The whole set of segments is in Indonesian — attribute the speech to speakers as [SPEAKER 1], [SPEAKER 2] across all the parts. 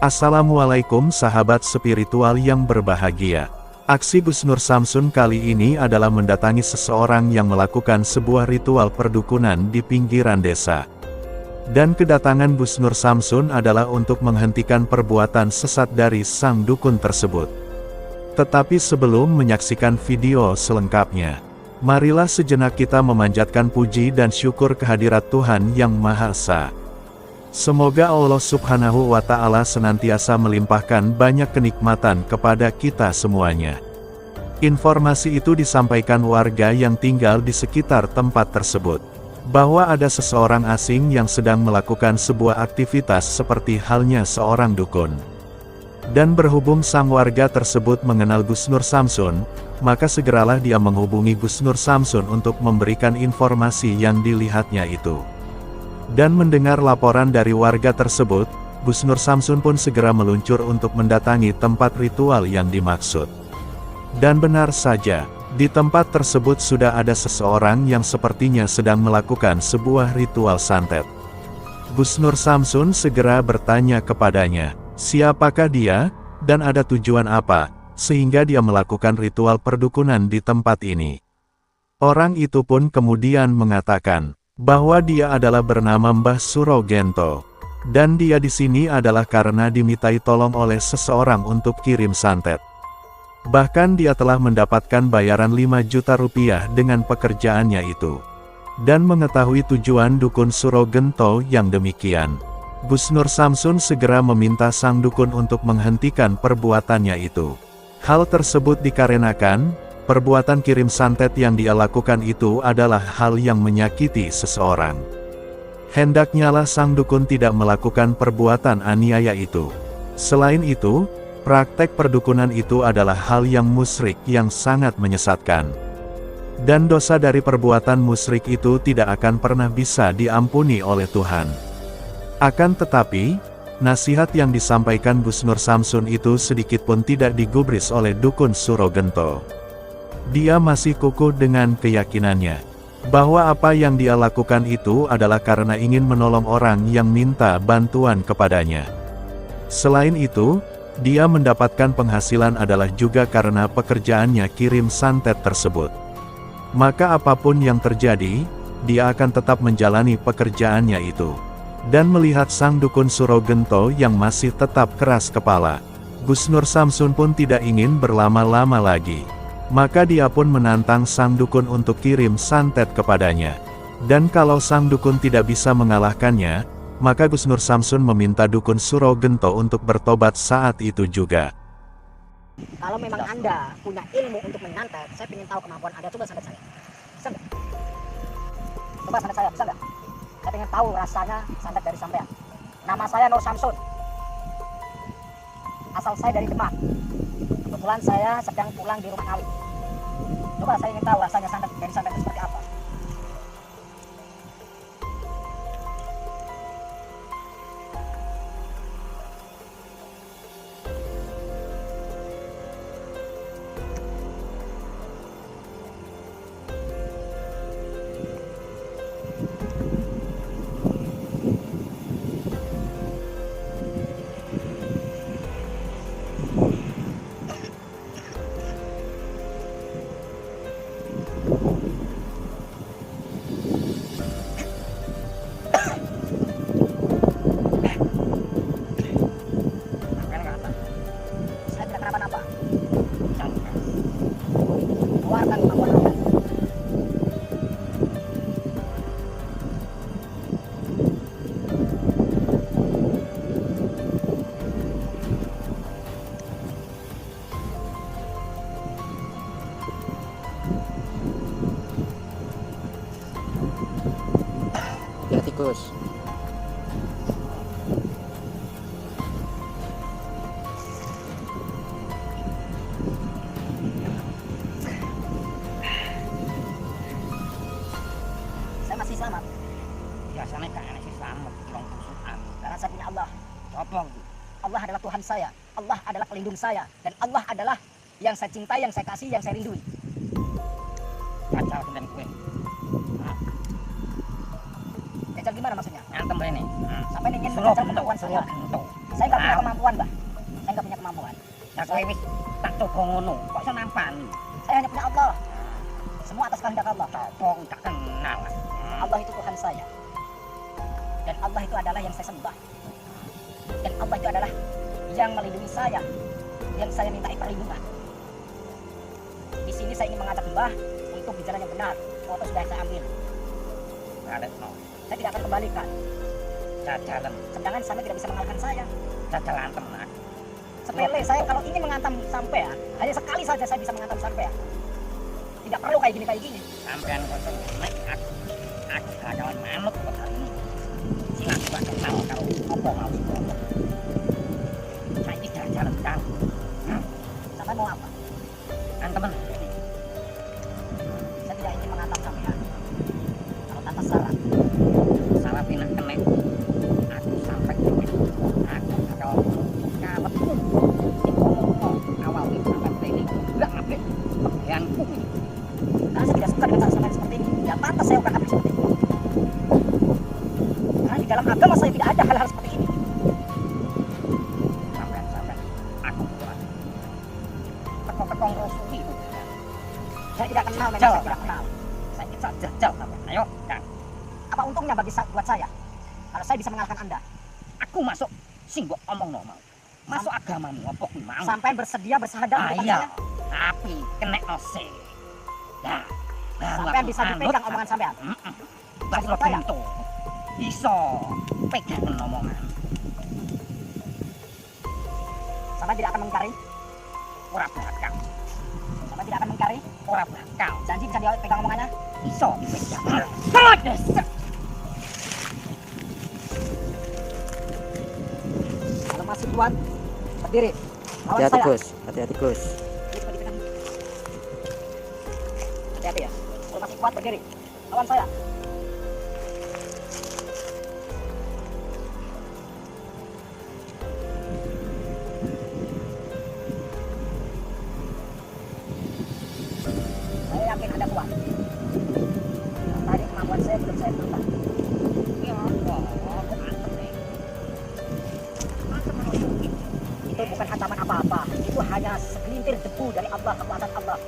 [SPEAKER 1] Assalamualaikum sahabat spiritual yang berbahagia. Aksi Gus Nur Samsun kali ini adalah mendatangi seseorang yang melakukan sebuah ritual perdukunan di pinggiran desa. Dan kedatangan Gus Nur Samsun adalah untuk menghentikan perbuatan sesat dari sang dukun tersebut. Tetapi sebelum menyaksikan video selengkapnya, marilah sejenak kita memanjatkan puji dan syukur kehadirat Tuhan Yang Maha Esa. Semoga Allah Subhanahu wa Ta'ala senantiasa melimpahkan banyak kenikmatan kepada kita semuanya. Informasi itu disampaikan warga yang tinggal di sekitar tempat tersebut, bahwa ada seseorang asing yang sedang melakukan sebuah aktivitas seperti halnya seorang dukun. Dan berhubung sang warga tersebut mengenal Gus Nur Samsun, maka segeralah dia menghubungi Gus Nur Samsun untuk memberikan informasi yang dilihatnya itu. Dan mendengar laporan dari warga tersebut, Gus Nur Samsun pun segera meluncur untuk mendatangi tempat ritual yang dimaksud. Dan benar saja, di tempat tersebut sudah ada seseorang yang sepertinya sedang melakukan sebuah ritual santet. Gus Nur Samsun segera bertanya kepadanya, siapakah dia, dan ada tujuan apa, sehingga dia melakukan ritual perdukunan di tempat ini. Orang itu pun kemudian mengatakan, bahwa dia adalah bernama Mbah Surogento, dan dia di sini adalah karena dimintai tolong oleh seseorang untuk kirim santet. Bahkan dia telah mendapatkan bayaran 5 juta rupiah dengan pekerjaannya itu. Dan mengetahui tujuan dukun Surogento yang demikian, Gus Nur Samsun segera meminta sang dukun untuk menghentikan perbuatannya itu. Hal tersebut dikarenakan perbuatan kirim santet yang dia lakukan itu adalah hal yang menyakiti seseorang. Hendaknya lah sang dukun tidak melakukan perbuatan aniaya itu. Selain itu, praktek perdukunan itu adalah hal yang musyrik yang sangat menyesatkan. Dan dosa dari perbuatan musyrik itu tidak akan pernah bisa diampuni oleh Tuhan. Akan tetapi, nasihat yang disampaikan Gus Nur Samsun itu sedikit pun tidak digubris oleh dukun Surogento. Dia masih kukuh dengan keyakinannya, bahwa apa yang dia lakukan itu adalah karena ingin menolong orang yang minta bantuan kepadanya. Selain itu, dia mendapatkan penghasilan adalah juga karena pekerjaannya kirim santet tersebut. Maka apapun yang terjadi, dia akan tetap menjalani pekerjaannya itu. Dan melihat sang dukun Surogento yang masih tetap keras kepala, Gus Nur Samsun pun tidak ingin berlama-lama lagi. Maka dia pun menantang sang dukun untuk kirim santet kepadanya. Dan kalau sang dukun tidak bisa mengalahkannya, maka Gus Nur Samsun meminta dukun Surogento untuk bertobat saat itu juga.
[SPEAKER 2] Kalau memang Anda punya ilmu untuk menyantet, saya ingin tahu kemampuan Anda, coba santet saya. Bisa nggak? Coba santet saya, bisa nggak? Saya ingin tahu rasanya santet dari sampean. Nama saya Nur Samsun. Asal saya dari Demak. Kebetulan saya sedang pulang di rumah Ngawi. Coba saya ingin tahu rasanya santet dari santet itu seperti apa. Ya tikus. Saya masih selamat.
[SPEAKER 3] Biasanya kan sih selamat, orang tusukan.
[SPEAKER 2] Karena saya punya Allah.
[SPEAKER 3] Coba.
[SPEAKER 2] Allah adalah Tuhan saya. Allah adalah pelindung saya. Dan Allah adalah yang saya cintai, yang saya kasih, yang saya rindui.
[SPEAKER 3] Kacau dan kue.
[SPEAKER 2] Jajal gimana maksudnya?
[SPEAKER 3] Ngantem ini.
[SPEAKER 2] Sampai ingin
[SPEAKER 3] Suruh
[SPEAKER 2] menjajal
[SPEAKER 3] bentuk,
[SPEAKER 2] kemampuan saya.
[SPEAKER 3] suruh bentuk.
[SPEAKER 2] Saya nggak punya kemampuan, Mbah. Saya nggak punya kemampuan.
[SPEAKER 3] Lah kowe wis tak coba ngono, kok iso nampani?
[SPEAKER 2] Saya hanya punya Allah. Semua atas kehendak Allah.
[SPEAKER 3] Coba tak kenal.
[SPEAKER 2] Allah itu Tuhan saya. Dan Allah itu adalah yang saya sembah. Dan Allah itu adalah yang melindungi saya, yang saya mintai perlindungan. Di sini saya ingin mengajak Mbah untuk di jalan yang benar. Foto sudah saya ambil.
[SPEAKER 3] Balikno.
[SPEAKER 2] Saya tidak akan kembalikan.
[SPEAKER 3] Jajalan,
[SPEAKER 2] Sedangkan sampai tidak bisa mengalahkan saya.
[SPEAKER 3] jajalan tenan.
[SPEAKER 2] Sepele, saya kalau ingin mengantam sampai ya, hanya sekali saja saya bisa mengantam sampai ya. Tidak perlu kayak gini.
[SPEAKER 3] Sampean kok nek aku bakalan manut kok hari ini. Silang gak kenal karo apa mau sing saiki jajalan kan.
[SPEAKER 2] Sampai mau apa?
[SPEAKER 3] Kan temen.
[SPEAKER 2] Saya tidak ingin mengantam sampean. Kalau tanpa syarat,
[SPEAKER 3] Salah pindah kenek. Aku sampai kene. Aku bakal kawetku. Sing ngomong awal iki sampai kene. Enggak apik. Bayanku.
[SPEAKER 2] karena saya tidak suka dengan cara sampean seperti ini. Tidak pantas saya berkata seperti ini. Karena di dalam agama saya tidak ada hal-hal seperti ini.
[SPEAKER 3] Sampean aku kuat. Teko-teko ngrusui.
[SPEAKER 2] Saya tidak kenal, memang
[SPEAKER 3] Jal.
[SPEAKER 2] saya tidak kenal.
[SPEAKER 3] Saya bisa jajal sampean. Ayo, Kang.
[SPEAKER 2] Apa untungnya buat saya kalau saya bisa mengalahkan Anda?
[SPEAKER 3] Aku masuk sing mbok omongno mau. Masuk agamamu apa kuwi mau?
[SPEAKER 2] Sampai bersedia bersahadat di depan
[SPEAKER 3] Iya,
[SPEAKER 2] saya.
[SPEAKER 3] tapi kena ose. Nah, baru
[SPEAKER 2] Sampean
[SPEAKER 3] aku
[SPEAKER 2] bisa
[SPEAKER 3] anut
[SPEAKER 2] dipegang
[SPEAKER 3] sampean.
[SPEAKER 2] omongan sampean.
[SPEAKER 3] Baru
[SPEAKER 2] Bisa dipercaya.
[SPEAKER 3] bentuk. Bisa pegangan omongan.
[SPEAKER 2] Sampai tidak akan mengingkari.
[SPEAKER 3] Ora bakal.
[SPEAKER 2] Sampai tidak akan mengingkari.
[SPEAKER 3] Ora bakal.
[SPEAKER 2] Janji bisa dipegang omongannya.
[SPEAKER 3] Bisa dipegang. Pedes.
[SPEAKER 2] Kalau masih kuat, berdiri. Lawan
[SPEAKER 4] Hati-hati
[SPEAKER 2] saya.
[SPEAKER 4] Gus, hati-hati Gus.
[SPEAKER 2] Coba dipegang. Hati-hati ya. Kalau masih kuat, berdiri. Lawan saya. Saya yakin Anda kuat. Tadi kemampuan saya belum saya tambah.
[SPEAKER 3] Ya Allah, aku antem nih. Antem menuju.
[SPEAKER 2] Itu bukan ancaman apa-apa. Itu hanya segelintir debu dari Allah, kekuatan Allah.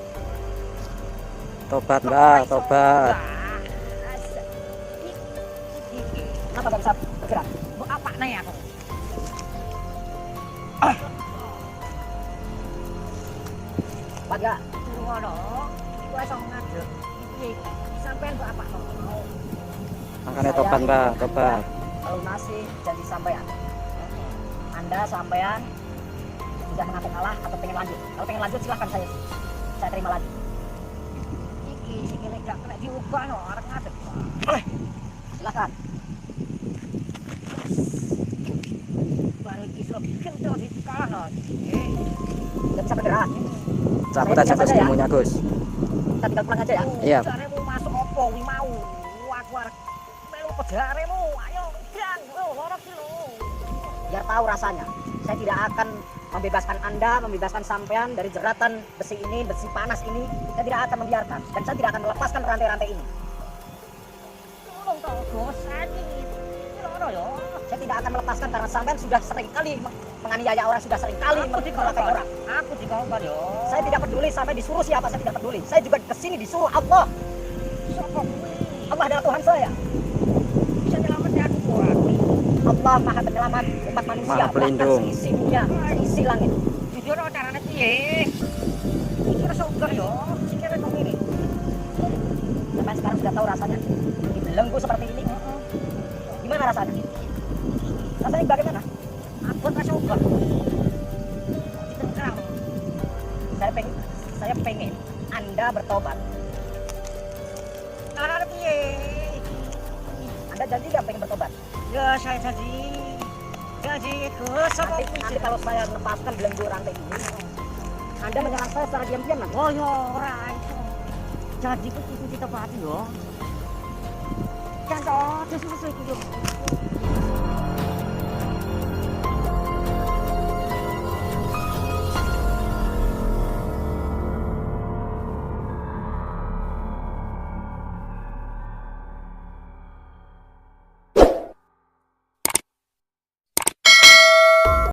[SPEAKER 4] Tobat Mbah, tobat.
[SPEAKER 2] Kenapa gak bisa bergerak?
[SPEAKER 3] Mbok apa nih aku?
[SPEAKER 2] Kuat gak?
[SPEAKER 3] Ngono. Iku iso ngadeg. Piye iki? Sampean mbok apa to?
[SPEAKER 4] Makanya tobat Mbah, tobat.
[SPEAKER 2] Kalau masih janji sampean. Anda sampean sudah mengaku kalah atau pengen lanjut? Kalau pengen lanjut silahkan saya terima lagi.
[SPEAKER 3] Iki sikile gak kena diubah no, arep ngadeg.
[SPEAKER 2] Silahkan.
[SPEAKER 3] Balik iki sok kento dikalah no.
[SPEAKER 2] Gak bisa bergerak.
[SPEAKER 4] Cabut
[SPEAKER 2] Saya
[SPEAKER 4] aja
[SPEAKER 2] tinggal
[SPEAKER 4] Gus
[SPEAKER 2] saja ya.
[SPEAKER 4] ilmunya Gus.
[SPEAKER 2] Kita tinggal pulang aja ya.
[SPEAKER 4] Iya.
[SPEAKER 3] Jaremu masuk opo kuwi mau? Aku arep melu pejaremu. Ayo, dan loro ki lho.
[SPEAKER 2] Biar tahu rasanya. Saya tidak akan membebaskan Anda, membebaskan sampean dari jeratan besi ini, besi panas ini. Saya tidak akan membiarkan. Dan saya tidak akan melepaskan rantai-rantai ini.
[SPEAKER 3] Tolong to, Gus. Iki loro yo.
[SPEAKER 2] Saya tidak akan melepaskan karena sampean sudah sering kali menganiaya orang, sudah sering kali
[SPEAKER 3] Aku
[SPEAKER 2] melakai
[SPEAKER 3] dikongkon.
[SPEAKER 2] orang.
[SPEAKER 3] Aku dikongkon yo.
[SPEAKER 2] Saya tidak peduli sampai disuruh siapa, saya tidak peduli. Saya juga kesini disuruh Allah.
[SPEAKER 3] Sopo kuwi?
[SPEAKER 2] Allah adalah Tuhan saya.
[SPEAKER 3] Bisa nyelamatin aku ora kuwi.
[SPEAKER 2] Allah maha penyelamat umat manusia.
[SPEAKER 4] Maha pelindung.
[SPEAKER 2] Bahkan seisi dunia, seisi langit.
[SPEAKER 3] Jujur oh, carane piye? Iki rasa uga yo. Sikile kok ngene.
[SPEAKER 2] Sampai sekarang sudah tahu rasanya. Dibelenggu seperti ini. Gimana rasanya? Rasanya bagaimana?
[SPEAKER 3] Abot rasa uga. Ditengkram.
[SPEAKER 2] Saya pengen Anda bertobat.
[SPEAKER 3] Carane piye?
[SPEAKER 2] Anda janji nggak pengen bertobat?
[SPEAKER 3] Ya saya janji. Janji Gus, sopo
[SPEAKER 2] Nanti kalau saya lepaskan belenggu rantai ini, Anda menyerang saya secara diam-diam nanti.
[SPEAKER 3] Oh yo ora iso. Janji ku kudu ditepati yo. Kan to, sesuatu iki yo.